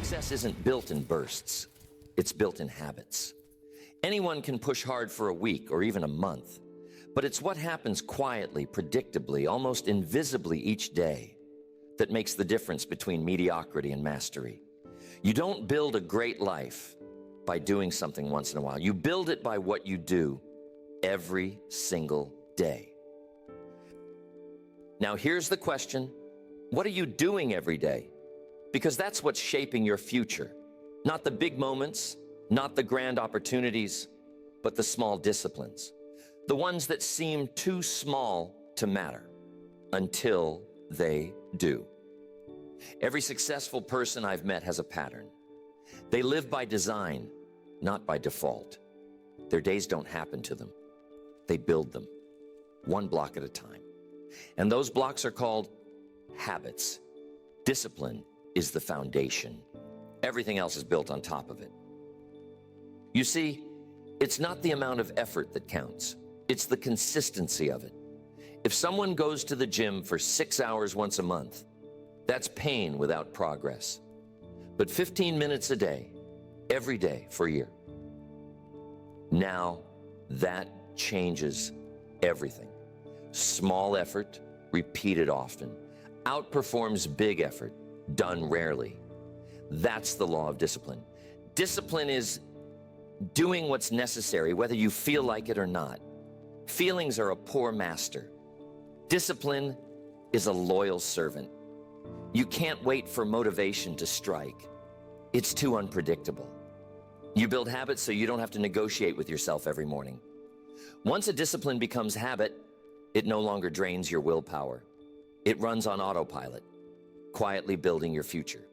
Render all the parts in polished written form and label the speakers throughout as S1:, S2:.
S1: Success isn't built in bursts. It's built in habits. Anyone can push hard for a week or even a month, but it's what happens quietly, predictably, almost invisibly each day that makes the difference between mediocrity and mastery. You don't build a great life by doing something once in a while. You build it by what you do every single day. Now here's the question, what are you doing every day? Because that's what's shaping your future. Not the big moments, not the grand opportunities, but the small disciplines. The ones that seem too small to matter until they do. Every successful person I've met has a pattern. They live by design, not by default. Their days don't happen to them. They build them, one block at a time. And those blocks are called habits. Discipline is the foundation. Everything else is built on top of it. You see, it's not the amount of effort that counts. It's the consistency of it. If someone goes to the gym for 6 hours once a month, that's pain without progress. But 15 minutes a day, every day for a year. Now, that changes everything. Small effort, repeated often, outperforms big effort, done rarely. That's the law of discipline. Discipline is doing what's necessary, whether you feel like it or not. Feelings are a poor master. Discipline is a loyal servant. You can't wait for motivation to strike. It's too unpredictable. You build habits so you don't have to negotiate with yourself every morning. Once a discipline becomes habit, it no longer drains your willpower. It runs on autopilot, quietly building your future.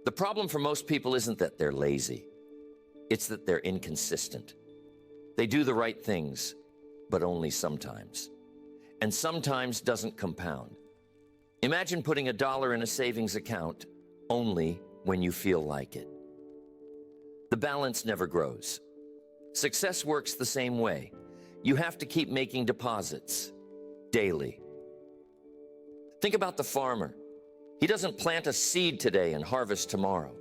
S1: The problem for most people isn't that they're lazy. It's that they're inconsistent. They do the right things, but only sometimes. And sometimes doesn't compound. Imagine putting $1 in a savings account only when you feel like it. The balance never grows. Success works the same way. You have to keep making deposits daily. Think about the farmer. He doesn't plant a seed today and harvest tomorrow.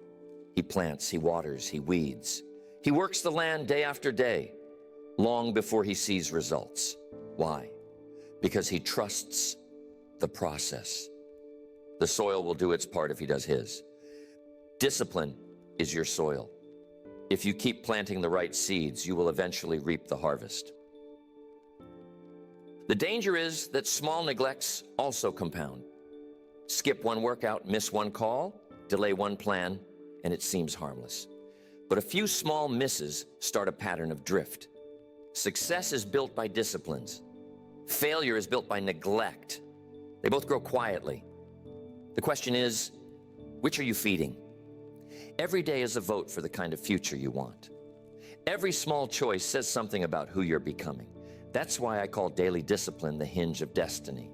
S1: He plants, he waters, he weeds. He works the land day after day, long before he sees results. Why? Because he trusts the process. The soil will do its part if he does his. Discipline is your soil. If you keep planting the right seeds, you will eventually reap the harvest. The danger is that small neglects also compound. Skip one workout, miss one call, delay one plan, and it seems harmless. But a few small misses start a pattern of drift. Success is built by disciplines. Failure is built by neglect. They both grow quietly. The question is, which are you feeding? Every day is a vote for the kind of future you want. Every small choice says something about who you're becoming. That's why I call daily discipline the hinge of destiny.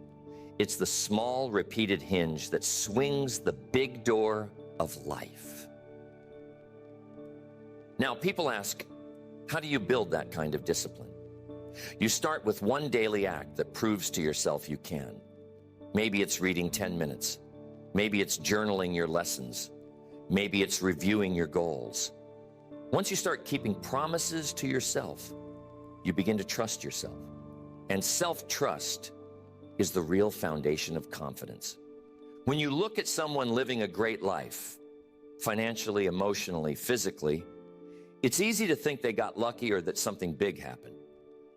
S1: It's the small, repeated hinge that swings the big door of life. Now, people ask, how do you build that kind of discipline? You start with one daily act that proves to yourself you can. Maybe it's reading 10 minutes. Maybe it's journaling your lessons. Maybe it's reviewing your goals. Once you start keeping promises to yourself, you begin to trust yourself. And self-trust is the real foundation of confidence. When you look at someone living a great life, financially, emotionally, physically, it's easy to think they got lucky or that something big happened.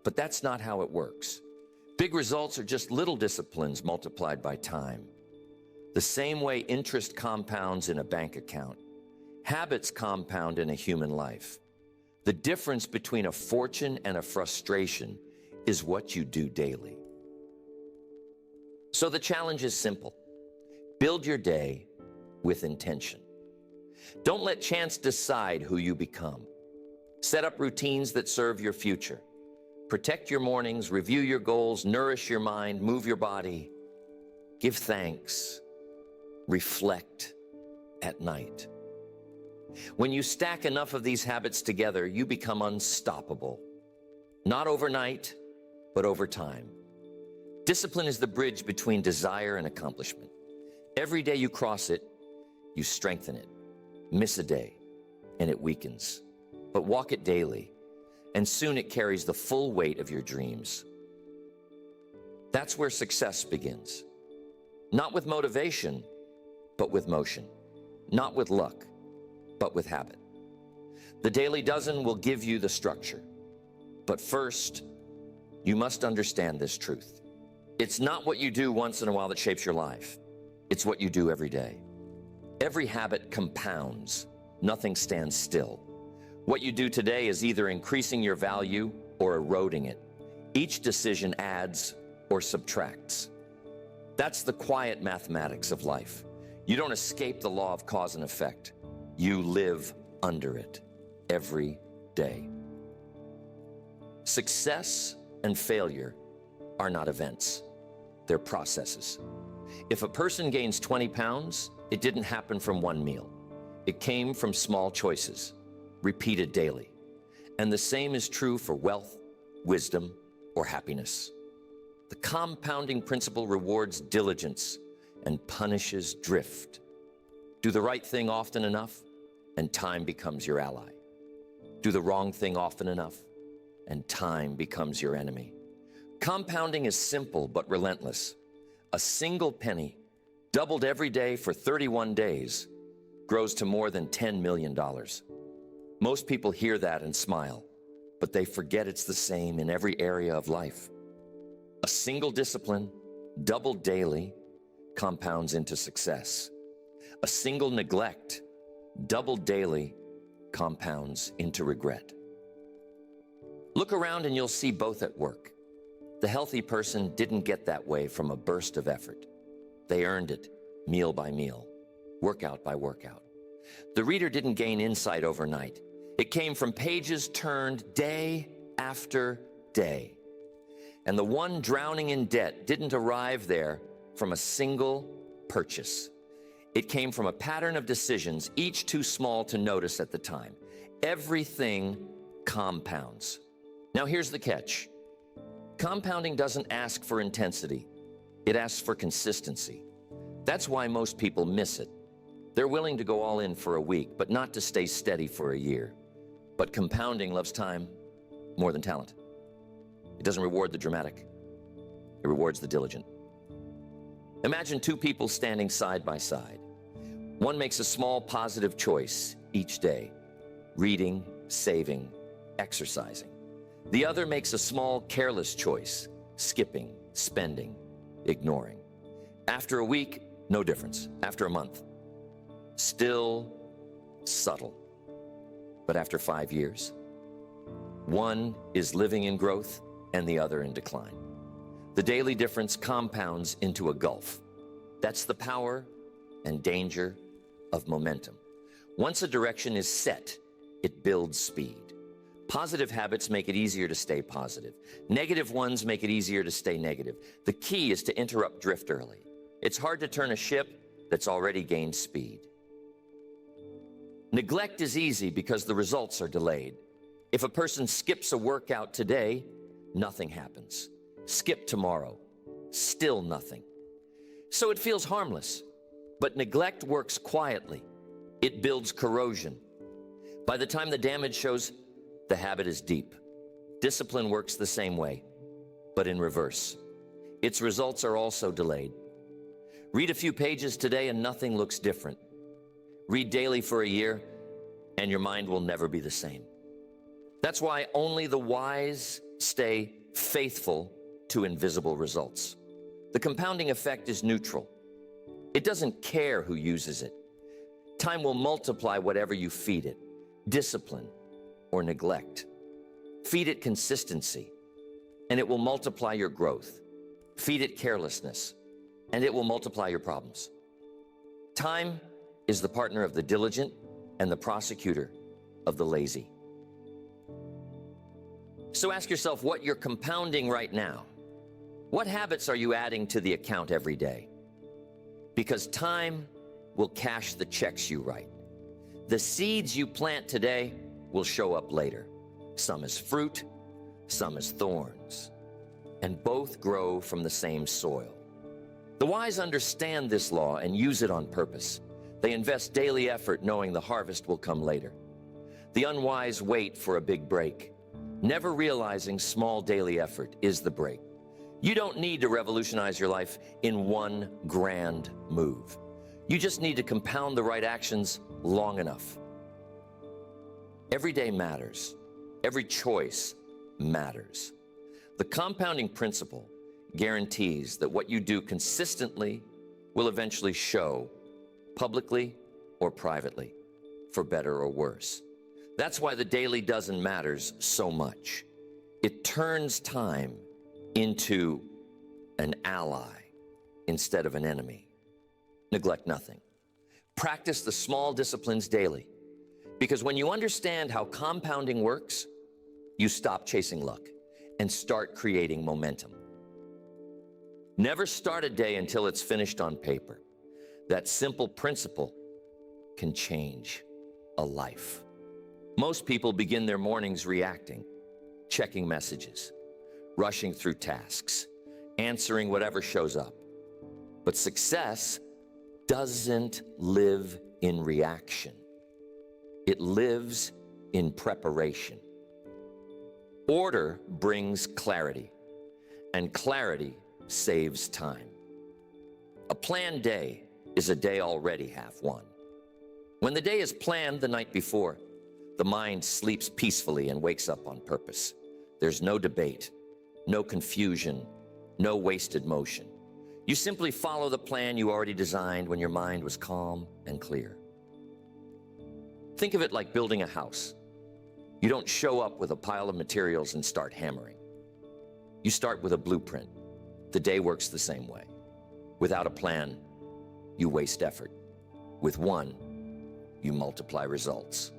S1: But that's not how it works. Big results are just little disciplines multiplied by time. The same way interest compounds in a bank account, habits compound in a human life. The difference between a fortune and a frustration is what you do daily. So the challenge is simple. Build your day with intention. Don't let chance decide who you become. Set up routines that serve your future. Protect your mornings, review your goals, nourish your mind, move your body. Give thanks. Reflect at night. When you stack enough of these habits together, you become unstoppable. Not overnight, but over time. Discipline is the bridge between desire and accomplishment. Every day you cross it, you strengthen it. Miss a day, and it weakens. But walk it daily, and soon it carries the full weight of your dreams. That's where success begins. Not with motivation, but with motion. Not with luck, but with habit. The Daily Dozen will give you the structure. But first, you must understand this truth. It's not what you do once in a while that shapes your life. It's what you do every day. Every habit compounds. Nothing stands still. What you do today is either increasing your value or eroding it. Each decision adds or subtracts. That's the quiet mathematics of life. You don't escape the law of cause and effect. You live under it every day. Success and failure are not events. They're processes. If a person gains 20 pounds, it didn't happen from one meal. It came from small choices, repeated daily. And the same is true for wealth, wisdom, or happiness. The compounding principle rewards diligence and punishes drift. Do the right thing often enough, and time becomes your ally. Do the wrong thing often enough, and time becomes your enemy. Compounding is simple but relentless. A single penny, doubled every day for 31 days, grows to more than $10 million. Most people hear that and smile, but they forget it's the same in every area of life. A single discipline, doubled daily, compounds into success. A single neglect, doubled daily, compounds into regret. Look around and you'll see both at work. The healthy person didn't get that way from a burst of effort. They earned it, meal by meal, workout by workout. The reader didn't gain insight overnight. It came from pages turned day after day. And the one drowning in debt didn't arrive there from a single purchase. It came from a pattern of decisions, each too small to notice at the time. Everything compounds. Now here's the catch. Compounding doesn't ask for intensity. It asks for consistency. That's why most people miss it. They're willing to go all in for a week, but not to stay steady for a year. But compounding loves time more than talent. It doesn't reward the dramatic. It rewards the diligent. Imagine two people standing side by side. One makes a small positive choice each day, reading, saving, exercising. The other makes a small careless choice, skipping, spending, ignoring. After a week, no difference. After a month, still subtle. But after 5 years, one is living in growth and the other in decline. The daily difference compounds into a gulf. That's the power and danger of momentum. Once a direction is set, it builds speed. Positive habits make it easier to stay positive. Negative ones make it easier to stay negative. The key is to interrupt drift early. It's hard to turn a ship that's already gained speed. Neglect is easy because the results are delayed. If a person skips a workout today, nothing happens. Skip tomorrow, still nothing. So it feels harmless, but neglect works quietly. It builds corrosion. By the time the damage shows, the habit is deep. Discipline works the same way, but in reverse. Its results are also delayed. Read a few pages today and nothing looks different. Read daily for a year and your mind will never be the same. That's why only the wise stay faithful to invisible results. The compounding effect is neutral. It doesn't care who uses it. Time will multiply whatever you feed it, discipline or neglect. Feed it consistency, and it will multiply your growth. Feed it carelessness, and it will multiply your problems. Time is the partner of the diligent and the prosecutor of the lazy. So ask yourself what you're compounding right now. What habits are you adding to the account every day? Because time will cash the checks you write. The seeds you plant today will show up later. Some as fruit, some as thorns, and both grow from the same soil. The wise understand this law and use it on purpose. They invest daily effort knowing the harvest will come later. The unwise wait for a big break, never realizing small daily effort is the break. You don't need to revolutionize your life in one grand move. You just need to compound the right actions long enough. Every day matters. Every choice matters. The compounding principle guarantees that what you do consistently will eventually show, publicly or privately, for better or worse. That's why the daily dozen matters so much. It turns time into an ally instead of an enemy. Neglect nothing. Practice the small disciplines daily, because when you understand how compounding works, you stop chasing luck and start creating momentum. Never start a day until it's finished on paper. That simple principle can change a life. Most people begin their mornings reacting, checking messages, rushing through tasks, answering whatever shows up. But success doesn't live in reaction. It lives in preparation. Order brings clarity, and clarity saves time. A planned day is a day already half won. When the day is planned the night before, the mind sleeps peacefully and wakes up on purpose. There's no debate, no confusion, no wasted motion. You simply follow the plan you already designed when your mind was calm and clear. Think of it like building a house. You don't show up with a pile of materials and start hammering. You start with a blueprint. The day works the same way. Without a plan, you waste effort. With one, you multiply results.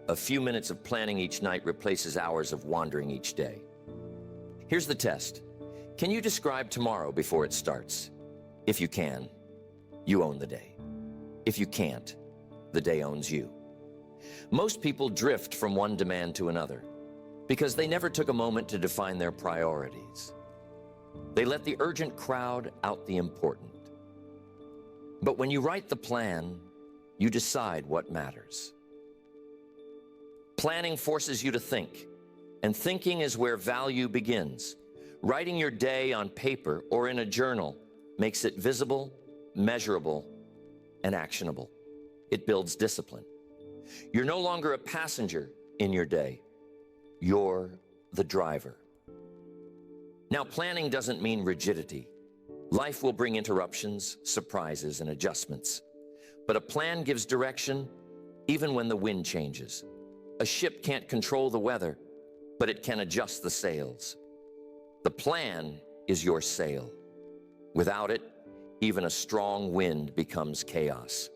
S1: A few minutes of planning each night replaces hours of wandering each day. Here's the test. Can you describe tomorrow before it starts? If you can, you own the day. If you can't, the day owns you. Most people drift from one demand to another because they never took a moment to define their priorities. They let the urgent crowd out the important. But when you write the plan, you decide what matters. Planning forces you to think, and thinking is where value begins. Writing your day on paper or in a journal makes it visible, measurable, and actionable. It builds discipline. You're no longer a passenger in your day. You're the driver. Now, planning doesn't mean rigidity. Life will bring interruptions, surprises, and adjustments. But a plan gives direction even when the wind changes. A ship can't control the weather, but it can adjust the sails. The plan is your sail. Without it, even a strong wind becomes chaos.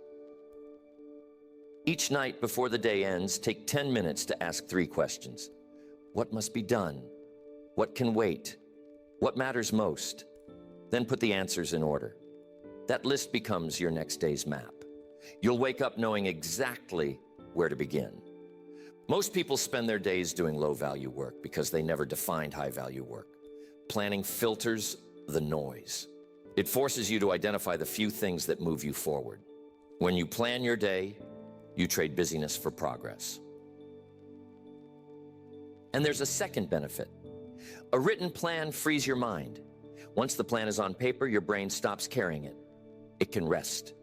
S1: Each night before the day ends, take 10 minutes to ask 3 questions. What must be done? What can wait? What matters most? Then put the answers in order. That list becomes your next day's map. You'll wake up knowing exactly where to begin. Most people spend their days doing low-value work because they never defined high-value work. Planning filters the noise. It forces you to identify the few things that move you forward. When you plan your day, you trade busyness for progress. And there's a second benefit. A written plan frees your mind. Once the plan is on paper, your brain stops carrying it. It can rest.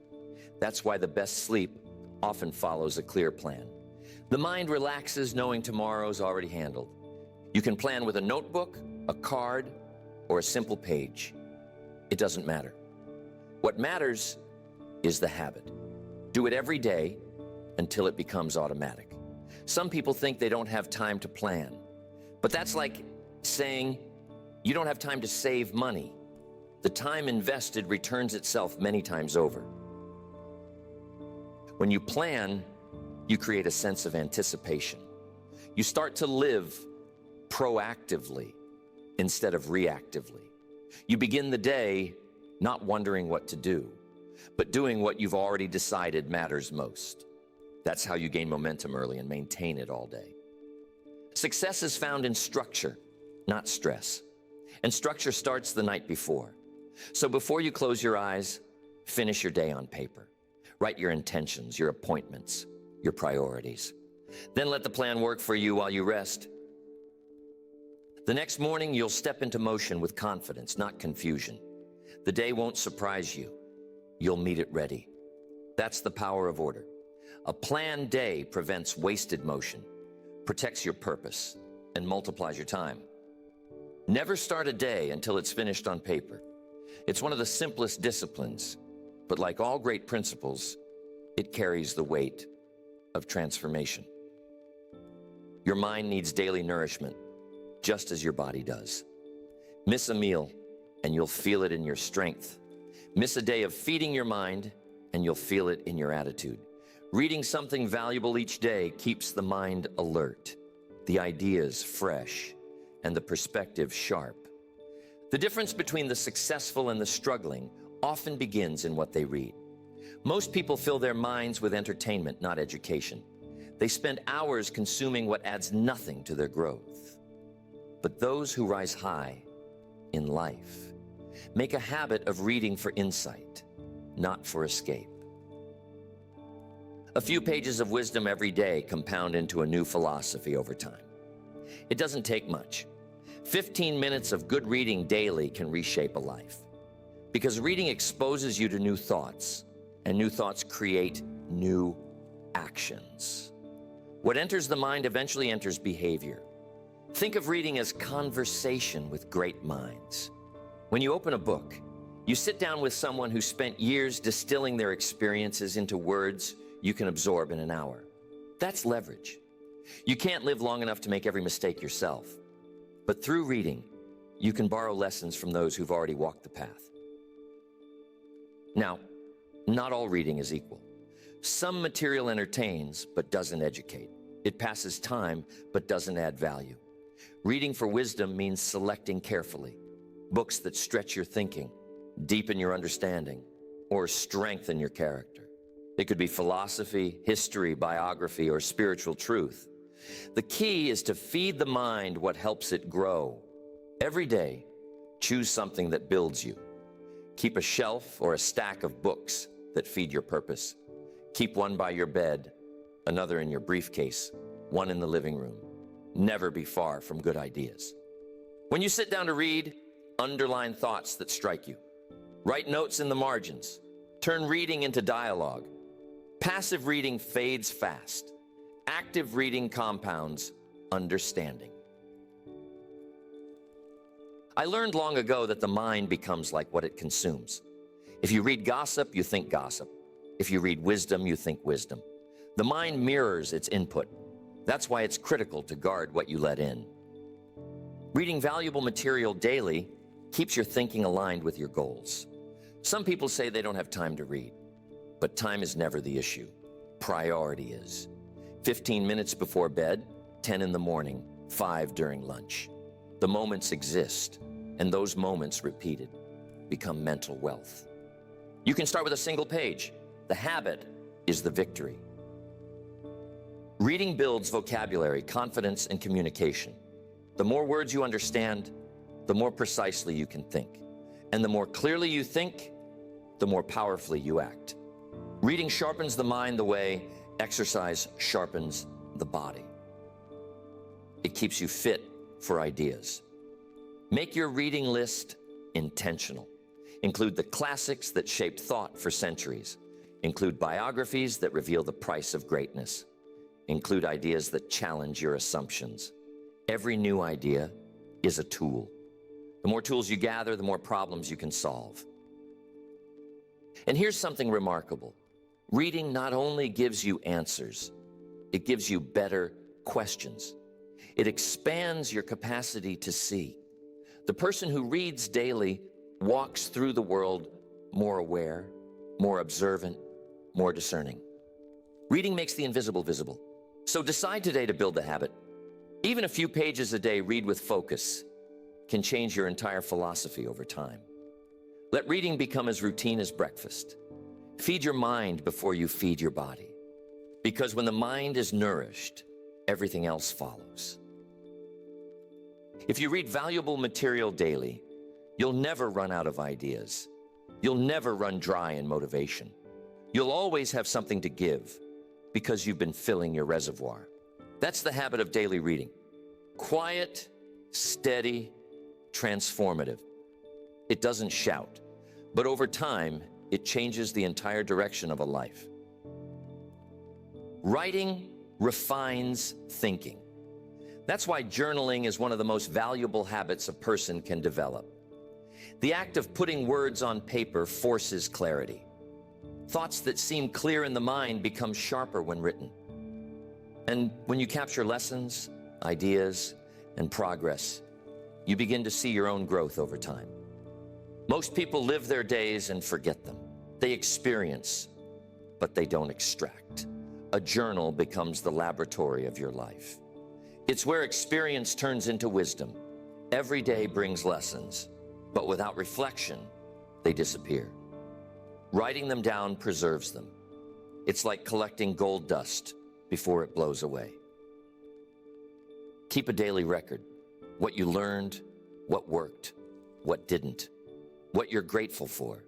S1: That's why the best sleep often follows a clear plan. The mind relaxes knowing tomorrow's already handled. You can plan with a notebook, a card, or a simple page. It doesn't matter. What matters is the habit. Do it every day until it becomes automatic. Some people think they don't have time to plan, but that's like saying you don't have time to save money. The time invested returns itself many times over. When you plan, you create a sense of anticipation. You start to live proactively instead of reactively. You begin the day not wondering what to do, but doing what you've already decided matters most. That's how you gain momentum early and maintain it all day. Success is found in structure, not stress. And structure starts the night before. So before you close your eyes, finish your day on paper. Write your intentions, your appointments, your priorities. Then let the plan work for you while you rest. The next morning, you'll step into motion with confidence, not confusion. The day won't surprise you. You'll meet it ready. That's the power of order. A planned day prevents wasted motion, protects your purpose, and multiplies your time. Never start a day until it's finished on paper. It's one of the simplest disciplines, but like all great principles, it carries the weight of transformation. Your mind needs daily nourishment, just as your body does. Miss a meal, and you'll feel it in your strength. Miss a day of feeding your mind, and you'll feel it in your attitude. Reading something valuable each day keeps the mind alert, the ideas fresh, and the perspective sharp. The difference between the successful and the struggling often begins in what they read. Most people fill their minds with entertainment, not education. They spend hours consuming what adds nothing to their growth. But those who rise high in life make a habit of reading for insight, not for escape. A few pages of wisdom every day compound into a new philosophy over time. It doesn't take much. 15 minutes of good reading daily can reshape a life. Because reading exposes you to new thoughts, and new thoughts create new actions. What enters the mind eventually enters behavior. Think of reading as conversation with great minds. When you open a book, you sit down with someone who spent years distilling their experiences into words you can absorb in an hour. That's leverage. You can't live long enough to make every mistake yourself. But through reading, you can borrow lessons from those who've already walked the path. Now, not all reading is equal. Some material entertains, but doesn't educate. It passes time, but doesn't add value. Reading for wisdom means selecting carefully. Books that stretch your thinking, deepen your understanding, or strengthen your character. It could be philosophy, history, biography, or spiritual truth. The key is to feed the mind what helps it grow. Every day, choose something that builds you. Keep a shelf or a stack of books that feed your purpose. Keep one by your bed, another in your briefcase, one in the living room. Never be far from good ideas. When you sit down to read, underline thoughts that strike you. Write notes in the margins. Turn reading into dialogue. Passive reading fades fast. Active reading compounds understanding. I learned long ago that the mind becomes like what it consumes. If you read gossip, you think gossip. If you read wisdom, you think wisdom. The mind mirrors its input. That's why it's critical to guard what you let in. Reading valuable material daily keeps your thinking aligned with your goals. Some people say they don't have time to read, but time is never the issue. Priority is. 15 minutes before bed, 10 in the morning, 5 during lunch. The moments exist, and those moments repeated become mental wealth. You can start with a single page. The habit is the victory. Reading builds vocabulary, confidence, and communication. The more words you understand, the more precisely you can think. And the more clearly you think, the more powerfully you act. Reading sharpens the mind the way exercise sharpens the body. It keeps you fit for ideas. Make your reading list intentional. Include the classics that shaped thought for centuries. Include biographies that reveal the price of greatness. Include ideas that challenge your assumptions. Every new idea is a tool. The more tools you gather, the more problems you can solve. And here's something remarkable. Reading not only gives you answers, it gives you better questions. It expands your capacity to see. The person who reads daily walks through the world more aware, more observant, more discerning. Reading makes the invisible visible. So decide today to build the habit. Even a few pages a day read with focus can change your entire philosophy over time. Let reading become as routine as breakfast. Feed your mind before you feed your body. Because when the mind is nourished, everything else follows. If you read valuable material daily, you'll never run out of ideas. You'll never run dry in motivation. You'll always have something to give because you've been filling your reservoir. That's the habit of daily reading. Quiet, steady, transformative. It doesn't shout, but over time, it changes the entire direction of a life. Writing refines thinking. That's why journaling is one of the most valuable habits a person can develop. The act of putting words on paper forces clarity. Thoughts that seem clear in the mind become sharper when written. And when you capture lessons, ideas, and progress, you begin to see your own growth over time. Most people live their days and forget them. They experience, but they don't extract. A journal becomes the laboratory of your life. It's where experience turns into wisdom. Every day brings lessons, but without reflection, they disappear. Writing them down preserves them. It's like collecting gold dust before it blows away. Keep a daily record. What you learned, what worked, what didn't, what you're grateful for.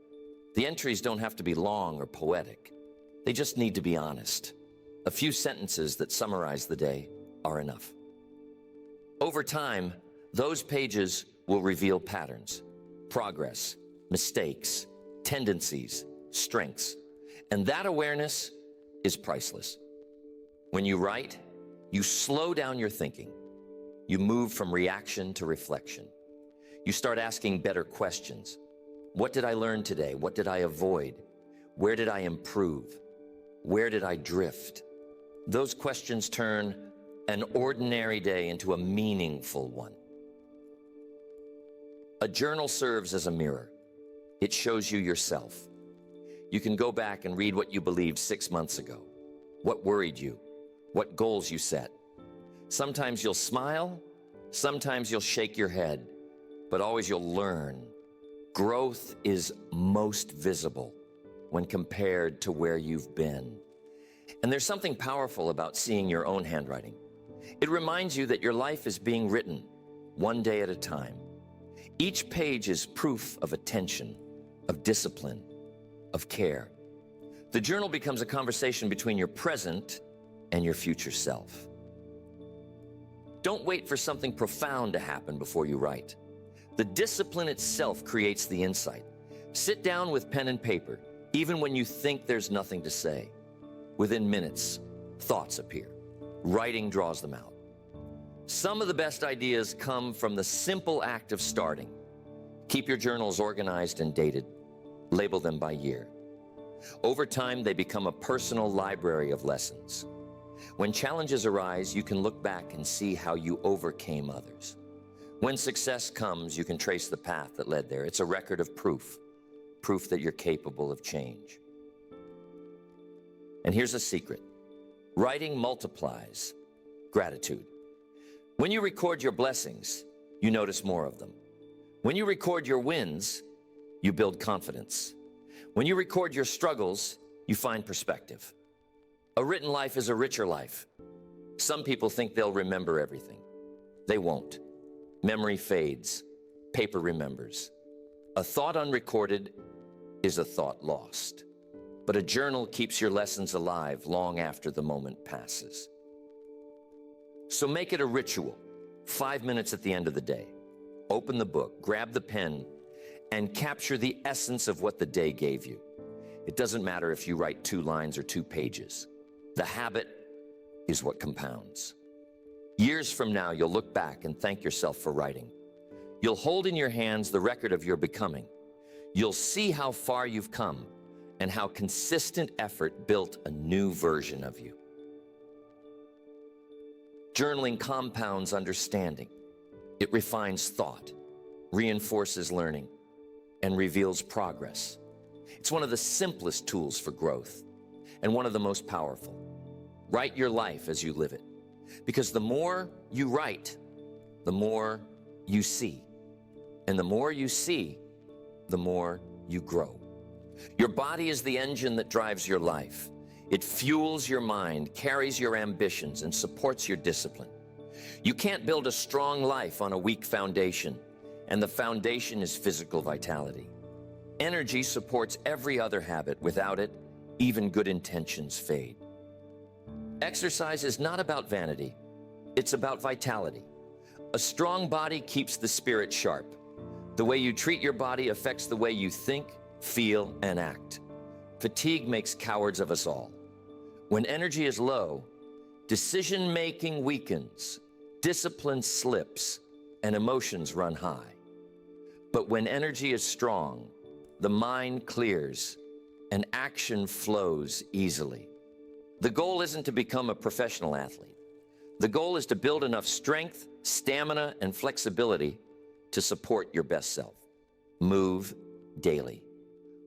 S1: The entries don't have to be long or poetic. They just need to be honest. A few sentences that summarize the day are enough. Over time, those pages will reveal patterns, progress, mistakes, tendencies, strengths, and that awareness is priceless. When you write, you slow down your thinking. You move from reaction to reflection. You start asking better questions. What did I learn today? What did I avoid? Where did I improve? Where did I drift? Those questions turn an ordinary day into a meaningful one. A journal serves as a mirror. It shows you yourself. You can go back and read what you believed 6 months ago, what worried you, what goals you set. Sometimes you'll smile, sometimes you'll shake your head, but always you'll learn. Growth is most visible when compared to where you've been. And there's something powerful about seeing your own handwriting. It reminds you that your life is being written one day at a time. Each page is proof of attention, of discipline, of care. The journal becomes a conversation between your present and your future self. Don't wait for something profound to happen before you write. The discipline itself creates the insight. Sit down with pen and paper, even when you think there's nothing to say. Within minutes, thoughts appear. Writing draws them out. Some of the best ideas come from the simple act of starting. Keep your journals organized and dated. Label them by year. Over time, they become a personal library of lessons. When challenges arise, you can look back and see how you overcame others. When success comes, you can trace the path that led there. It's a record of proof that you're capable of change. And here's a secret. Writing multiplies gratitude. When you record your blessings, you notice more of them. When you record your wins, you build confidence. When you record your struggles, you find perspective. A written life is a richer life. Some people think they'll remember everything. They won't. Memory fades. Paper remembers. A thought unrecorded is a thought lost. But a journal keeps your lessons alive long after the moment passes. So make it a ritual. 5 minutes at the end of the day. Open the book, grab the pen, and capture the essence of what the day gave you. It doesn't matter if you write 2 lines or 2 pages. The habit is what compounds. Years from now, you'll look back and thank yourself for writing. You'll hold in your hands the record of your becoming. You'll see how far you've come and how consistent effort built a new version of you. Journaling compounds understanding. It refines thought, reinforces learning, and reveals progress. It's one of the simplest tools for growth and one of the most powerful. Write your life as you live it, because the more you write, the more you see. And the more you see, the more you grow. Your body is the engine that drives your life. It fuels your mind, carries your ambitions, and supports your discipline. You can't build a strong life on a weak foundation, and the foundation is physical vitality. Energy supports every other habit. Without it, even good intentions fade. Exercise is not about vanity, it's about vitality. A strong body keeps the spirit sharp. The way you treat your body affects the way you think, feel, and act. Fatigue makes cowards of us all. When energy is low, decision-making weakens, discipline slips, and emotions run high. But when energy is strong, the mind clears and action flows easily. The goal isn't to become a professional athlete. The goal is to build enough strength, stamina, and flexibility to support your best self. Move daily.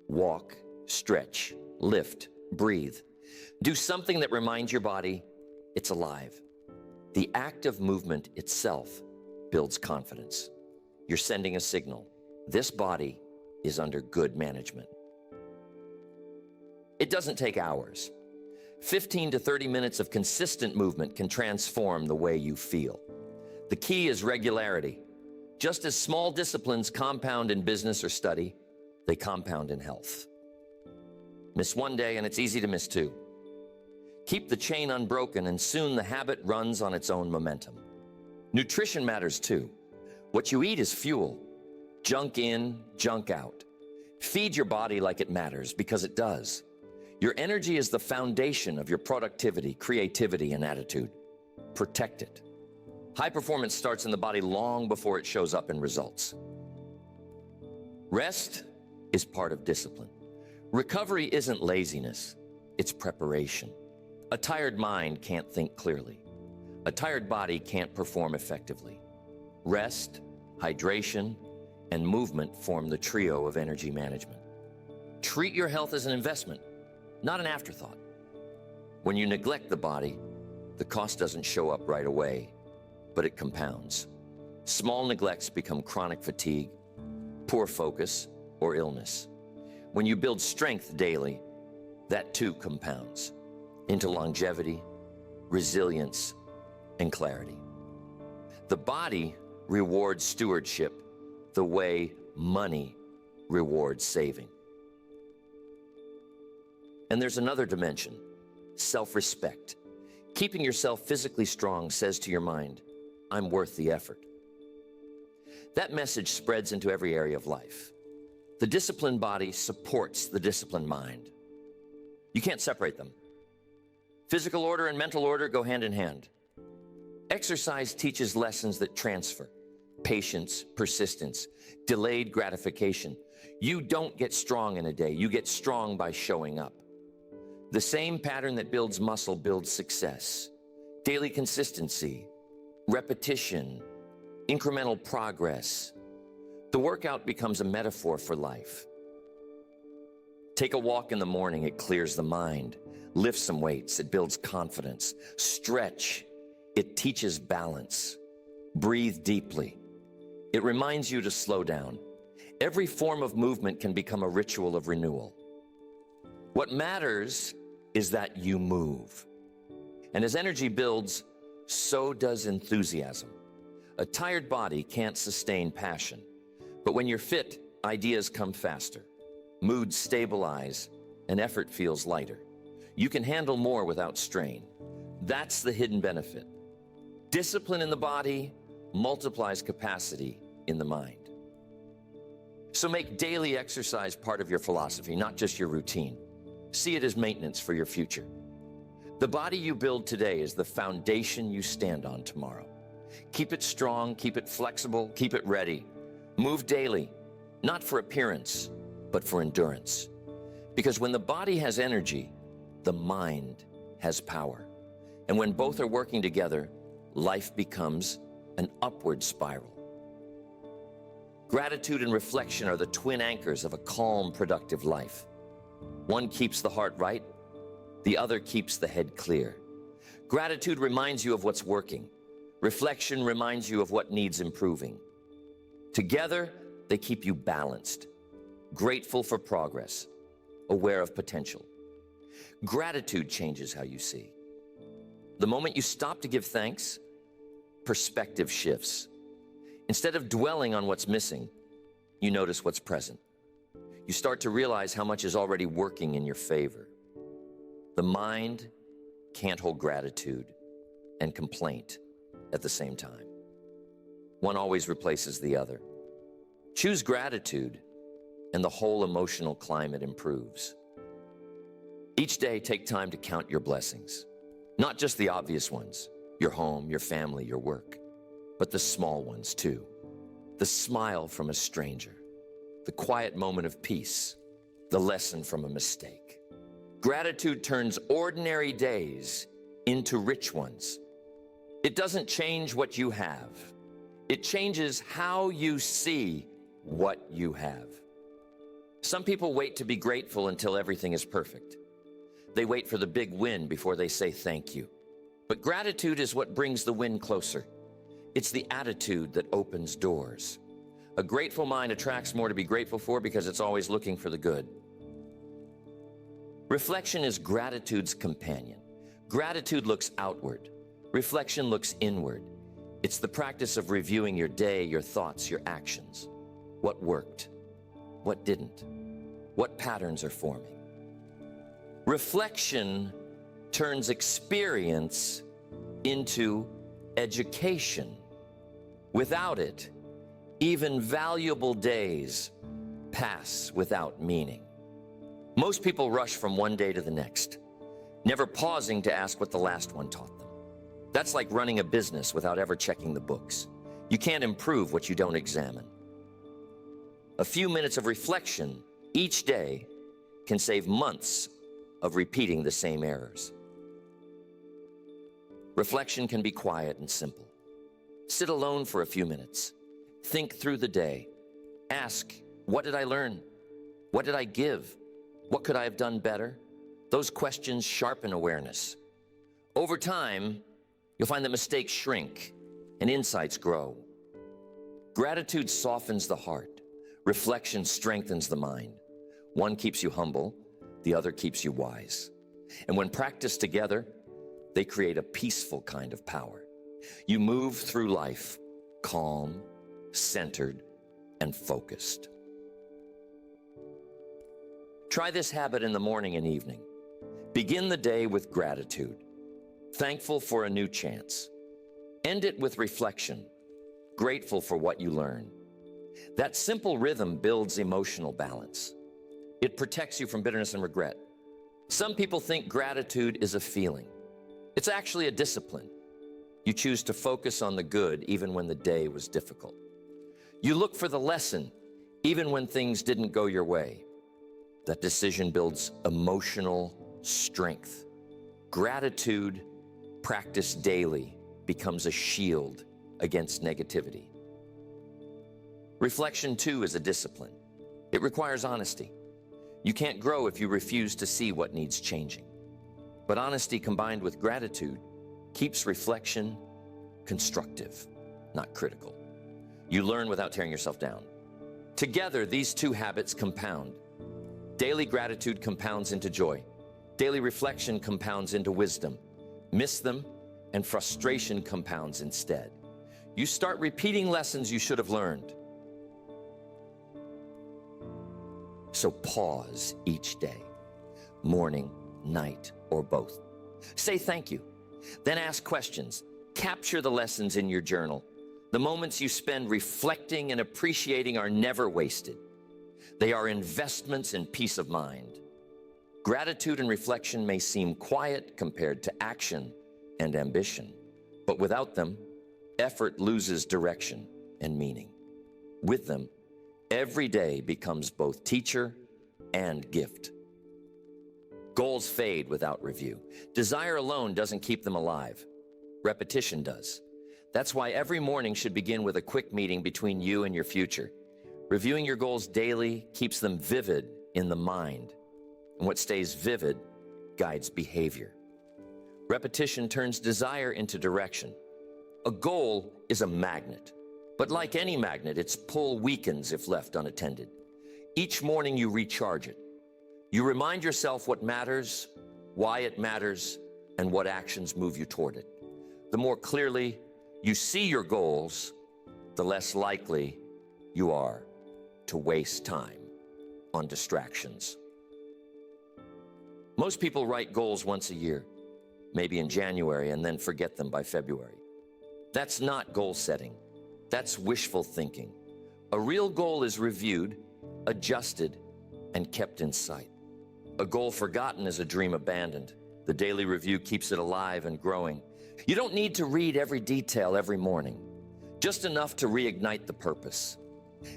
S1: Walk, stretch, lift, breathe. Do something that reminds your body it's alive. The act of movement itself builds confidence. You're sending a signal. This body is under good management. It doesn't take hours. 15 to 30 minutes of consistent movement can transform the way you feel. The key is regularity. Just as small disciplines compound in business or study, they compound in health. Miss one day and it's easy to miss two. Keep the chain unbroken and soon the habit runs on its own momentum. Nutrition matters too. What you eat is fuel. Junk in, junk out. Feed your body like it matters, because it does. Your energy is the foundation of your productivity, creativity, and attitude. Protect it. High performance starts in the body long before it shows up in results. Rest is part of discipline. Recovery isn't laziness, it's preparation. A tired mind can't think clearly. A tired body can't perform effectively. Rest, hydration, and movement form the trio of energy management. Treat your health as an investment, not an afterthought. When you neglect the body, the cost doesn't show up right away, but it compounds. Small neglects become chronic fatigue, poor focus, or illness. When you build strength daily, that too compounds into longevity, resilience, and clarity. The body rewards stewardship the way money rewards saving. And there's another dimension, self-respect. Keeping yourself physically strong says to your mind, I'm worth the effort. That message spreads into every area of life. The disciplined body supports the disciplined mind. You can't separate them. Physical order and mental order go hand in hand. Exercise teaches lessons that transfer. Patience, persistence, delayed gratification. You don't get strong in a day. You get strong by showing up. The same pattern that builds muscle builds success. Daily consistency, repetition, incremental progress. The workout becomes a metaphor for life. Take a walk in the morning, it clears the mind. Lift some weights, it builds confidence. Stretch, it teaches balance. Breathe deeply. It reminds you to slow down. Every form of movement can become a ritual of renewal. What matters is that you move. And as energy builds, so does enthusiasm. A tired body can't sustain passion. But when you're fit, ideas come faster. Moods stabilize, and effort feels lighter. You can handle more without strain. That's the hidden benefit. Discipline in the body multiplies capacity in the mind. So make daily exercise part of your philosophy, not just your routine. See it as maintenance for your future. The body you build today is the foundation you stand on tomorrow. Keep it strong, keep it flexible, keep it ready. Move daily, not for appearance, but for endurance. Because when the body has energy, the mind has power. And when both are working together, life becomes an upward spiral. Gratitude and reflection are the twin anchors of a calm, productive life. One keeps the heart right, the other keeps the head clear. Gratitude reminds you of what's working. Reflection reminds you of what needs improving. Together, they keep you balanced, grateful for progress, aware of potential. Gratitude changes how you see. The moment you stop to give thanks, perspective shifts. Instead of dwelling on what's missing, you notice what's present. You start to realize how much is already working in your favor. The mind can't hold gratitude and complaint at the same time. One always replaces the other. Choose gratitude, and the whole emotional climate improves. Each day, take time to count your blessings. Not just the obvious ones, your home, your family, your work, but the small ones too. The smile from a stranger, the quiet moment of peace, the lesson from a mistake. Gratitude turns ordinary days into rich ones. It doesn't change what you have. It changes how you see what you have. Some people wait to be grateful until everything is perfect. They wait for the big win before they say thank you. But gratitude is what brings the win closer. It's the attitude that opens doors. A grateful mind attracts more to be grateful for because it's always looking for the good. Reflection is gratitude's companion. Gratitude looks outward. Reflection looks inward. It's the practice of reviewing your day, your thoughts, your actions. What worked? What didn't? What patterns are forming? Reflection turns experience into education. Without it, even valuable days pass without meaning. Most people rush from one day to the next, never pausing to ask what the last one taught them. That's like running a business without ever checking the books. You can't improve what you don't examine. A few minutes of reflection each day can save months of repeating the same errors. Reflection can be quiet and simple. Sit alone for a few minutes. Think through the day. Ask, what did I learn? What did I give? What could I have done better? Those questions sharpen awareness. Over time, you'll find that mistakes shrink and insights grow. Gratitude softens the heart. Reflection strengthens the mind. One keeps you humble, the other keeps you wise. And when practiced together, they create a peaceful kind of power. You move through life calm, centered, and focused. Try this habit in the morning and evening. Begin the day with gratitude, thankful for a new chance. End it with reflection, grateful for what you learned. That simple rhythm builds emotional balance. It protects you from bitterness and regret. Some people think gratitude is a feeling. It's actually a discipline. You choose to focus on the good even when the day was difficult. You look for the lesson even when things didn't go your way. That decision builds emotional strength. Gratitude, practiced daily, becomes a shield against negativity. Reflection, too, is a discipline. It requires honesty. You can't grow if you refuse to see what needs changing. But honesty combined with gratitude keeps reflection constructive, not critical. You learn without tearing yourself down. Together, these two habits compound. Daily gratitude compounds into joy. Daily reflection compounds into wisdom. Miss them, and frustration compounds instead. You start repeating lessons you should have learned. So pause each day, morning, night, or both. Say thank you. Then ask questions. Capture the lessons in your journal. The moments you spend reflecting and appreciating are never wasted. They are investments in peace of mind. Gratitude and reflection may seem quiet compared to action and ambition, but without them, effort loses direction and meaning. With them, every day becomes both teacher and gift. Goals fade without review. Desire alone doesn't keep them alive. Repetition does. That's why every morning should begin with a quick meeting between you and your future. Reviewing your goals daily keeps them vivid in the mind. And what stays vivid guides behavior. Repetition turns desire into direction. A goal is a magnet. But like any magnet, its pull weakens if left unattended. Each morning you recharge it. You remind yourself what matters, why it matters, and what actions move you toward it. The more clearly you see your goals, the less likely you are to waste time on distractions. Most people write goals once a year, maybe in January, and then forget them by February. That's not goal setting. That's wishful thinking. A real goal is reviewed, adjusted, and kept in sight. A goal forgotten is a dream abandoned. The daily review keeps it alive and growing. You don't need to read every detail every morning, just enough to reignite the purpose.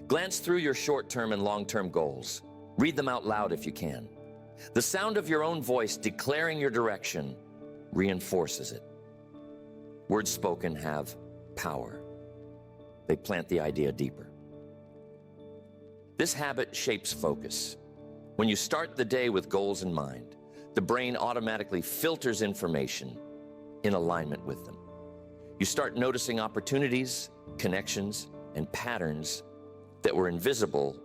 S1: Glance through your short-term and long-term goals. Read them out loud if you can. The sound of your own voice declaring your direction reinforces it. Words spoken have power. They plant the idea deeper. This habit shapes focus. When you start the day with goals in mind, the brain automatically filters information in alignment with them. You start noticing opportunities, connections, and patterns that were invisible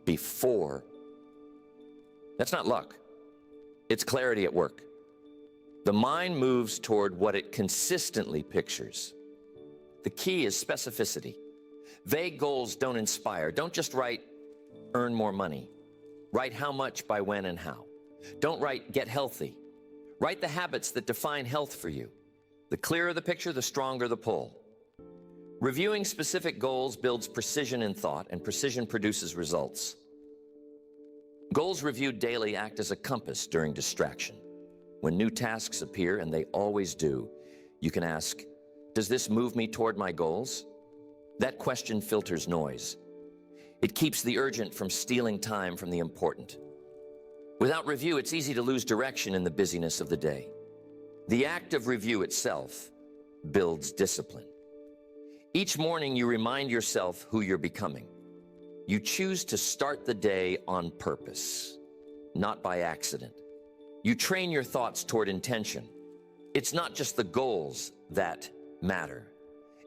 S1: before. That's not luck. It's clarity at work. The mind moves toward what it consistently pictures. The key is specificity. Vague goals don't inspire. Don't just write, earn more money. Write how much, by when, and how. Don't write, get healthy. Write the habits that define health for you. The clearer the picture, the stronger the pull. Reviewing specific goals builds precision in thought, and precision produces results. Goals reviewed daily act as a compass during distraction. When new tasks appear, and they always do, you can ask, does this move me toward my goals? That question filters noise. It keeps the urgent from stealing time from the important. Without review, it's easy to lose direction in the busyness of the day. The act of review itself builds discipline. Each morning, you remind yourself who you're becoming. You choose to start the day on purpose, not by accident. You train your thoughts toward intention. It's not just the goals that matter.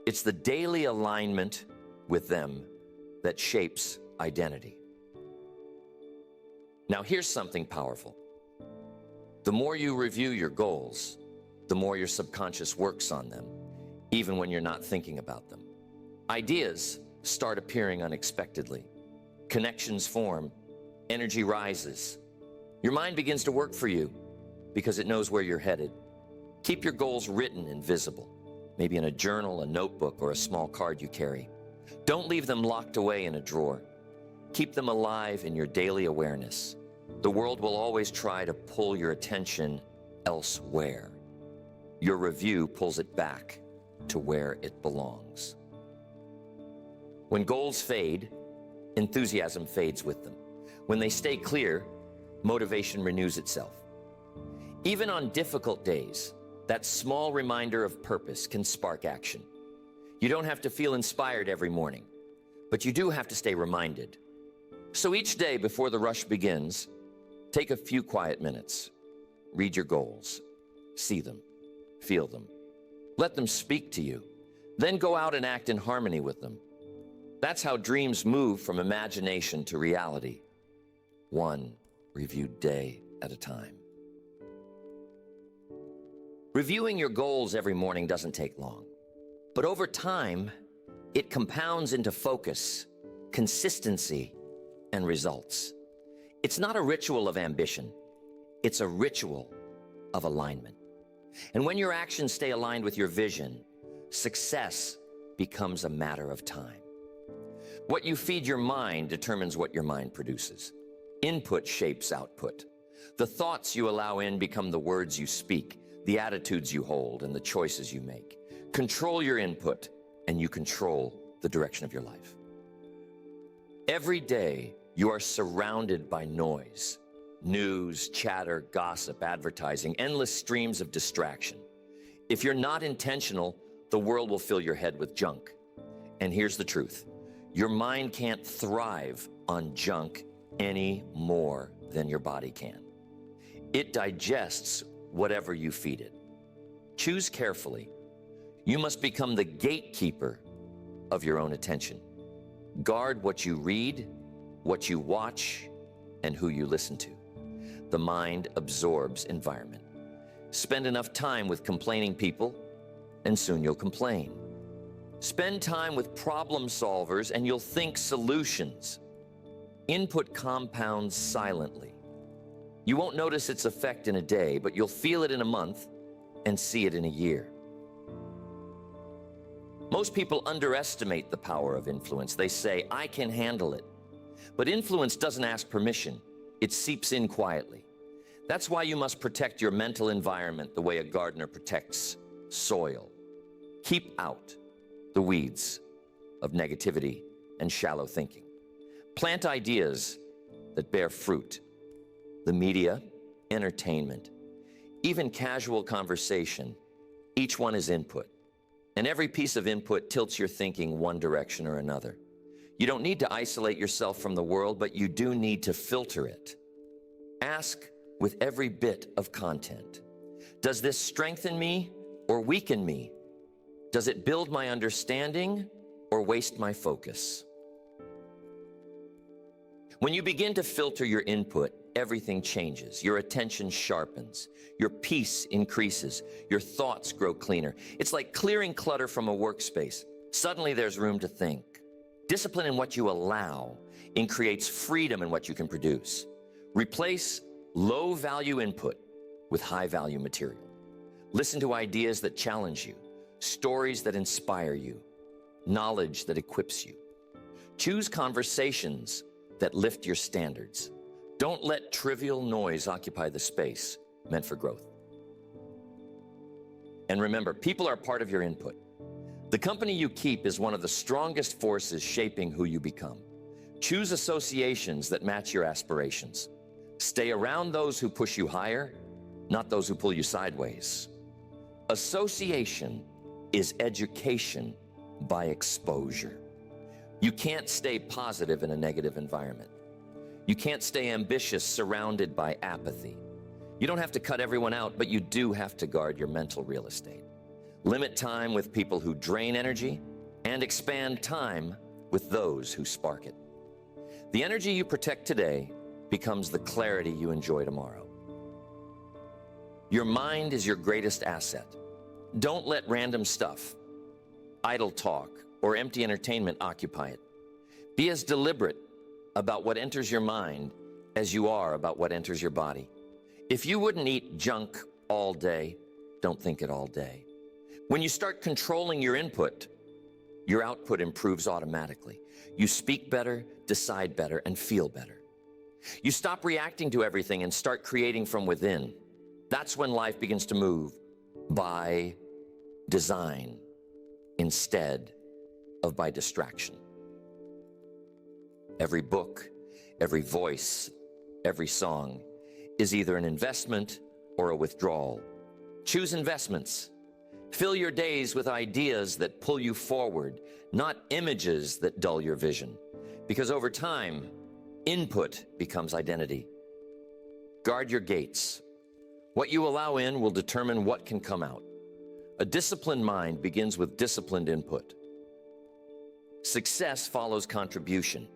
S1: It's the daily alignment with them that shapes identity. Now, here's something powerful. The more you review your goals, the more your subconscious works on them, even when you're not thinking about them. Ideas start appearing unexpectedly. Connections form. Energy rises. Your mind begins to work for you because it knows where you're headed. Keep your goals written and visible, maybe in a journal, a notebook, or a small card you carry. Don't leave them locked away in a drawer. Keep them alive in your daily awareness. The world will always try to pull your attention elsewhere. Your review pulls it back to where it belongs. When goals fade, enthusiasm fades with them. When they stay clear, motivation renews itself. Even on difficult days, that small reminder of purpose can spark action. You don't have to feel inspired every morning, but you do have to stay reminded. So each day before the rush begins, take a few quiet minutes. Read your goals. See them. Feel them. Let them speak to you. Then go out and act in harmony with them. That's how dreams move from imagination to reality, one reviewed day at a time. Reviewing your goals every morning doesn't take long, but over time, it compounds into focus, consistency, and results. It's not a ritual of ambition. It's a ritual of alignment. And when your actions stay aligned with your vision, success becomes a matter of time. What you feed your mind determines what your mind produces. Input shapes output. The thoughts you allow in become the words you speak, the attitudes you hold, and the choices you make. Control your input, and you control the direction of your life. Every day, you are surrounded by noise. News, chatter, gossip, advertising, endless streams of distraction. If you're not intentional, the world will fill your head with junk. And here's the truth. Your mind can't thrive on junk any more than your body can. It digests whatever you feed it. Choose carefully. You must become the gatekeeper of your own attention. Guard what you read, what you watch, and who you listen to. The mind absorbs environment. Spend enough time with complaining people, and soon you'll complain. Spend time with problem solvers, and you'll think solutions. Input compounds silently. You won't notice its effect in a day, but you'll feel it in a month and see it in a year. Most people underestimate the power of influence. They say, I can handle it. But influence doesn't ask permission. It seeps in quietly. That's why you must protect your mental environment the way a gardener protects soil. Keep out the weeds of negativity and shallow thinking. Plant ideas that bear fruit. The media, entertainment, even casual conversation, each one is input. And every piece of input tilts your thinking one direction or another. You don't need to isolate yourself from the world, but you do need to filter it. Ask with every bit of content, does this strengthen me or weaken me? Does it build my understanding or waste my focus? When you begin to filter your input, everything changes. Your attention sharpens. Your peace increases. Your thoughts grow cleaner. It's like clearing clutter from a workspace. Suddenly there's room to think. Discipline in what you allow creates freedom in what you can produce. Replace low-value input with high-value material. Listen to ideas that challenge you, stories that inspire you, knowledge that equips you. Choose conversations that lift your standards. Don't let trivial noise occupy the space meant for growth. And remember, people are part of your input. The company you keep is one of the strongest forces shaping who you become. Choose associations that match your aspirations. Stay around those who push you higher, not those who pull you sideways. Association is education by exposure. You can't stay positive in a negative environment. You can't stay ambitious surrounded by apathy. You don't have to cut everyone out, but you do have to guard your mental real estate. Limit time with people who drain energy and expand time with those who spark it. The energy you protect today becomes the clarity you enjoy tomorrow. Your mind is your greatest asset. Don't let random stuff, idle talk, or empty entertainment occupy it. Be as deliberate about what enters your mind as you are about what enters your body. If you wouldn't eat junk all day, don't think it all day. When you start controlling your input, your output improves automatically. You speak better, decide better, and feel better. You stop reacting to everything and start creating from within. That's when life begins to move by design instead of by distraction. Every book, every voice, every song is either an investment or a withdrawal. Choose investments. Fill your days with ideas that pull you forward, not images that dull your vision. Because over time, input becomes identity. Guard your gates. What you allow in will determine what can come out. A disciplined mind begins with disciplined input. Success follows contribution.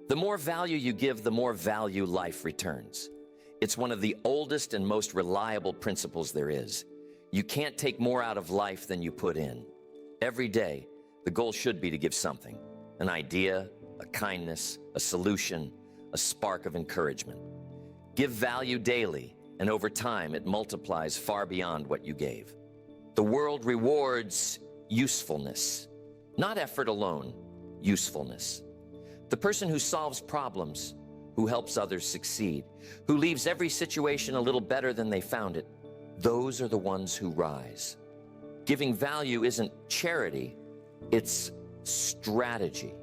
S1: The more value you give, the more value life returns. It's one of the oldest and most reliable principles there is. You can't take more out of life than you put in. Every day, the goal should be to give something, an idea, a kindness, a solution, a spark of encouragement. Give value daily, and over time, it multiplies far beyond what you gave. The world rewards usefulness, not effort alone, usefulness. The person who solves problems, who helps others succeed, who leaves every situation a little better than they found it, those are the ones who rise. Giving value isn't charity, it's strategy.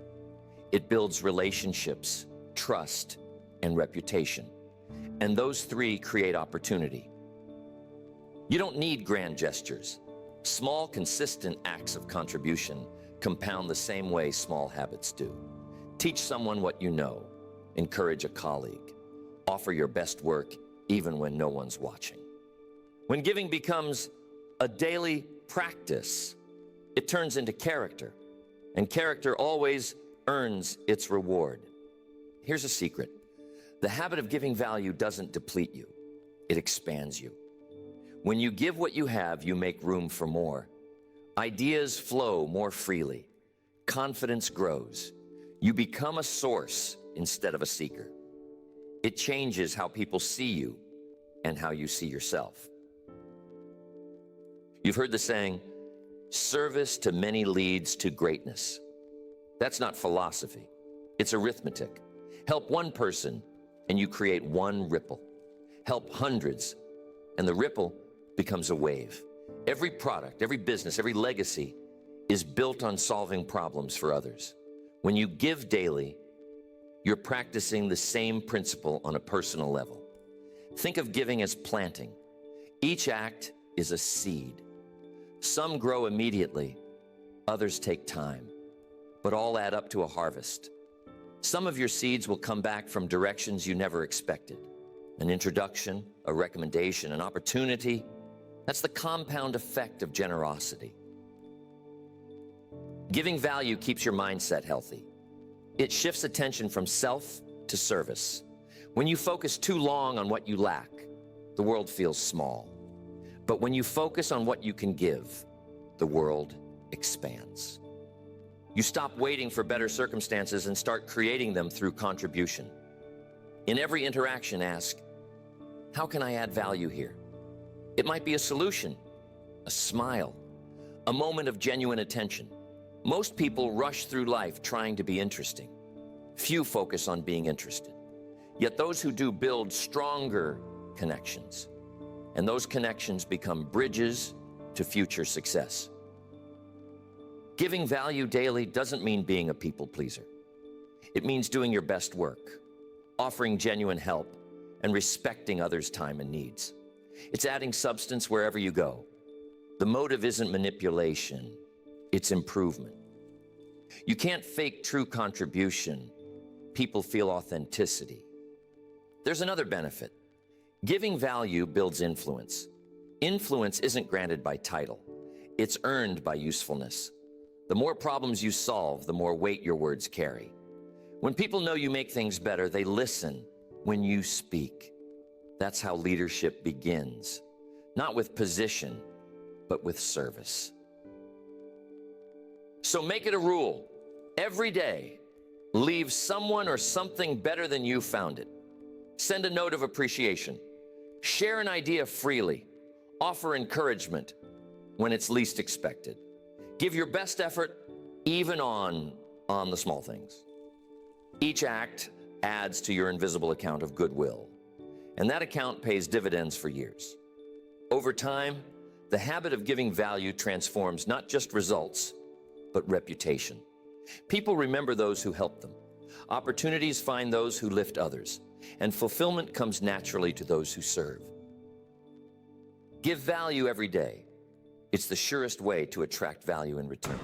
S1: It builds relationships, trust, and reputation. And those three create opportunity. You don't need grand gestures. Small, consistent acts of contribution compound the same way small habits do. Teach someone what you know. Encourage a colleague. Offer your best work even when no one's watching. When giving becomes a daily practice, it turns into character, and character always earns its reward. Here's a secret. The habit of giving value doesn't deplete you. It expands you. When you give what you have, you make room for more. Ideas flow more freely. Confidence grows. You become a source instead of a seeker. It changes how people see you and how you see yourself. You've heard the saying, service to many leads to greatness. That's not philosophy, it's arithmetic. Help one person and you create one ripple. Help hundreds and the ripple becomes a wave. Every product, every business, every legacy is built on solving problems for others. When you give daily, you're practicing the same principle on a personal level. Think of giving as planting. Each act is a seed. Some grow immediately, others take time, but all add up to a harvest. Some of your seeds will come back from directions you never expected. An introduction, a recommendation, an opportunity. That's the compound effect of generosity. Giving value keeps your mindset healthy. It shifts attention from self to service. When you focus too long on what you lack, the world feels small. But when you focus on what you can give, the world expands. You stop waiting for better circumstances and start creating them through contribution. In every interaction, ask, how can I add value here? It might be a solution, a smile, a moment of genuine attention. Most people rush through life trying to be interesting. Few focus on being interested. Yet those who do build stronger connections. And those connections become bridges to future success. Giving value daily doesn't mean being a people pleaser. It means doing your best work, offering genuine help, and respecting others' time and needs. It's adding substance wherever you go. The motive isn't manipulation, it's improvement. You can't fake true contribution. People feel authenticity. There's another benefit. Giving value builds influence. Influence isn't granted by title. It's earned by usefulness. The more problems you solve, the more weight your words carry. When people know you make things better, they listen when you speak. That's how leadership begins. Not with position, but with service. So make it a rule. Every day, leave someone or something better than you found it. Send a note of appreciation. Share an idea freely. Offer encouragement when it's least expected. Give your best effort even on the small things. Each act adds to your invisible account of goodwill, and that account pays dividends for years. Over time, the habit of giving value transforms not just results, but reputation. People remember those who help them. Opportunities find those who lift others, and fulfillment comes naturally to those who serve. Give value every day. It's the surest way to attract value in return.